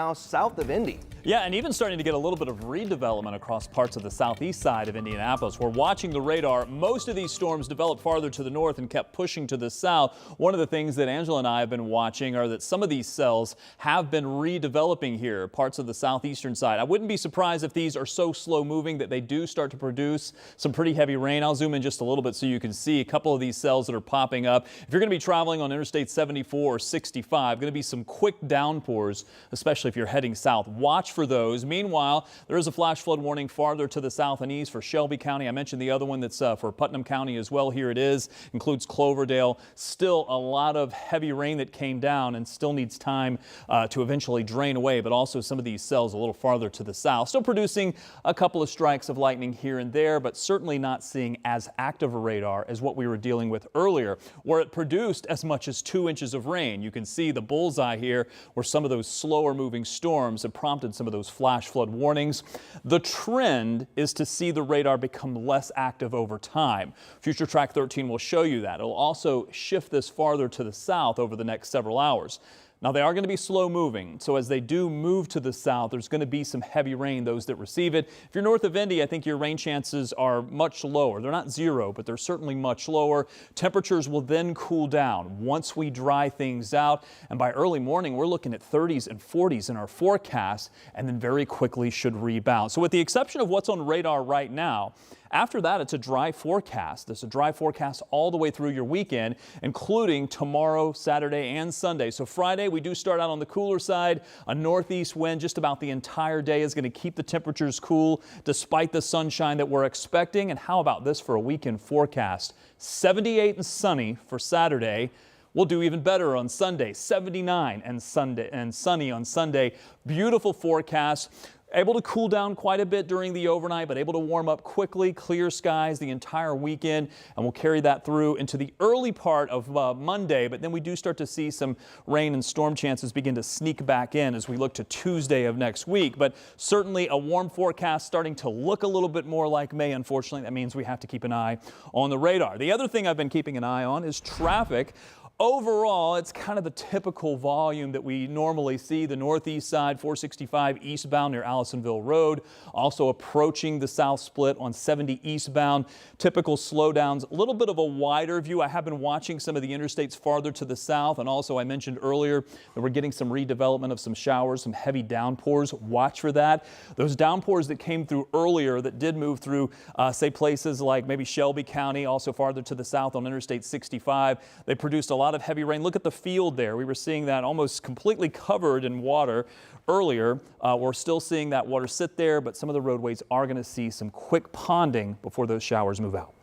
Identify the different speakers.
Speaker 1: now south of Indy.
Speaker 2: Yeah, and even starting to get a little bit of redevelopment across parts of the southeast side of Indianapolis. We're watching the radar. Most of these storms developed farther to the north and kept pushing to the south. One of the things that Angela and I have been watching are that some of these cells have been redeveloping here, parts of the southeastern side. I wouldn't be surprised if these are so slow moving that they do start to produce some pretty heavy rain. I'll zoom in just a little bit so you can see a couple of these cells that are popping up. If you're going to be traveling on Interstate 74 or 65, going to be some quick downpours, especially if you're heading south. Watch for those. Meanwhile, there is a flash flood warning farther to the south and east for Shelby County. I mentioned the other one that's for Putnam County as well. Here it is. Includes Cloverdale. Still a lot of heavy rain that came down and still needs time to eventually drain away, but also some of these cells a little farther to the south. Still producing a couple of strikes of lightning here and there, but certainly not seeing as active a radar as what we were dealing with earlier, where it produced as much as 2 inches of rain. You can see the bullseye here where some of those slower moving storms have prompted some of those flash flood warnings. The trend is to see the radar become less active over time. Future Track 13 will show you that. It'll also shift this farther to the south over the next several hours. Now, they are going to be slow moving, so as they do move to the south, there's going to be some heavy rain, those that receive it. If you're north of Indy, I think your rain chances are much lower. They're not zero, but they're certainly much lower. Temperatures will then cool down once we dry things out, and by early morning, we're looking at 30s and 40s in our forecast, and then very quickly should rebound. So with the exception of what's on radar right now, after that, it's a dry forecast. It's a dry forecast all the way through your weekend, including tomorrow, Saturday, and Sunday. So Friday, we do start out on the cooler side. A northeast wind just about the entire day is going to keep the temperatures cool despite the sunshine that we're expecting. And how about this for a weekend forecast? 78 and sunny for Saturday. We'll do even better on Sunday, 79 and sunny on Sunday. Beautiful forecast. Able to cool down quite a bit during the overnight, but able to warm up quickly. Clear skies the entire weekend, and we'll carry that through into the early part of Monday. But then we do start to see some rain and storm chances begin to sneak back in as we look to Tuesday of next week. But certainly a warm forecast starting to look a little bit more like May. Unfortunately, that means we have to keep an eye on the radar. The other thing I've been keeping an eye on is traffic. Overall, it's kind of the typical volume that we normally see. The northeast side, 465 eastbound near Allisonville Road. Also approaching the south split on 70 eastbound. Typical slowdowns. A little bit of a wider view. I have been watching some of the interstates farther to the south. And also I mentioned earlier that we're getting some redevelopment of some showers, some heavy downpours. Watch for that. Those downpours that came through earlier that did move through, say, places like maybe Shelby County, also farther to the south on Interstate 65. They produced a lot of heavy rain. Look at the field there. We were seeing that almost completely covered in water earlier. We're still seeing that water sit there, but some of the roadways are going to see some quick ponding before those showers move out.